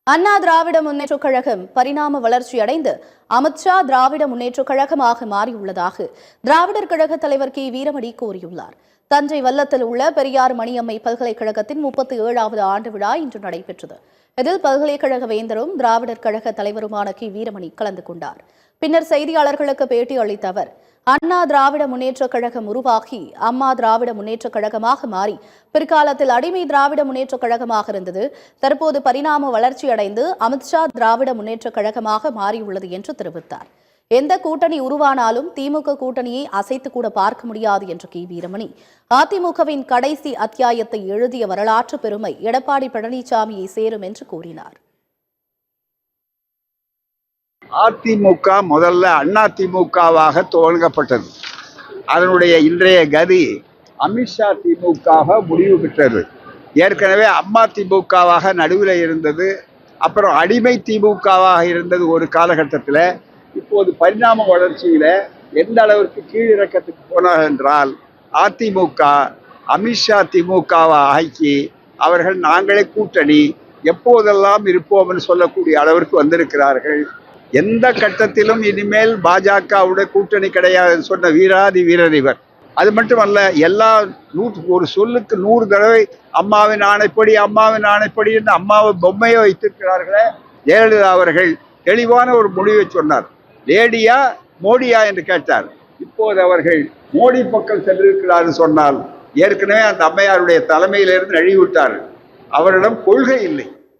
அண்ணா திராவிட முன்னேற்றக் கழகம் பரிணாம வளர்ச்சி அடைந்து அமித்ஷா திராவிட முன்னேற்றக் கழகமாக மாறியுள்ளதாக திராவிடர் கழக தலைவர் கி வீரமணி கூறியுள்ளார். தஞ்சை வல்லத்தில் உள்ள பெரியார் மணியம்மை பல்கலைக்கழகத்தின் 37வது ஆண்டு விழா இன்று நடைபெற்றது. இதில் பல்கலைக்கழக வேந்தரும் திராவிடர் கழக தலைவருமான கி வீரமணி கலந்து கொண்டார். பின்னர் செய்தியாளர்களுக்கு பேட்டி அளித்த அவர், அண்ணா திராவிட முன்னேற்றக் கழகம் உருவாகி அம்மா திராவிட முன்னேற்றக் கழகமாக மாறி பிற்காலத்தில் அடிமை திராவிட முன்னேற்றக் கழகமாக இருந்தது. தற்போது பரிணாம வளர்ச்சி அடைந்து அமித்ஷா திராவிட முன்னேற்றக் கழகமாக மாறியுள்ளது என்று தெரிவித்தார். எந்த கூட்டணி உருவானாலும் திமுக கூட்டணியை அசைத்து கூட பார்க்க முடியாது என்ற கி வீரமணி, அதிமுகவின் கடைசி அத்தியாயத்தை எழுதிய வரலாற்று பெருமை எடப்பாடி பழனிசாமியை சேரும் என்று கூறினார். அதிமுக முதல்ல அதிமுகவாக துவங்கப்பட்டது. அதனுடைய இன்றைய கதி அமித்ஷா திமுகவாக முடிவு பெற்றது. ஏற்கனவே அம்மா திமுகவாக நடுவில் இருந்தது. அப்புறம் அடிமை திமுகவாக இருந்தது ஒரு காலகட்டத்தில். இப்போது பரிணாம வளர்ச்சியில எந்த அளவிற்கு கீழிறக்கத்துக்கு போனார் என்றால், அதிமுக அமித்ஷா திமுகவை ஆக்கி அவர்கள் நாங்களே கூட்டணி எப்போதெல்லாம் இருப்போம்னு சொல்லக்கூடிய அளவிற்கு வந்திருக்கிறார்கள். எந்த கட்டத்திலும் இனிமேல் பாஜகவுடைய கூட்டணி கிடையாது சொன்ன வீராதி வீரர் இவர். அது மட்டுமல்ல, எல்லா ஒரு சொல்லுக்கு 100 தடவை அம்மாவின் ஆணைப்படி அம்மாவின் ஆணைப்படி என்று அம்மாவை பொம்மையை வைத்திருக்கிறார்களே. ஜெயலலிதா அவர்கள் தெளிவான ஒரு முடிவை சொன்னார். லேடியா மோடியா என்று கேட்டார். இப்போது அவர்கள் மோடி பக்கம் சென்றிருக்கிறார் சொன்னால், ஏற்கனவே அந்த அம்மையாருடைய தலைமையிலிருந்து நழுவிவிட்டார்கள். அவரிடம் கொள்கை இல்லை.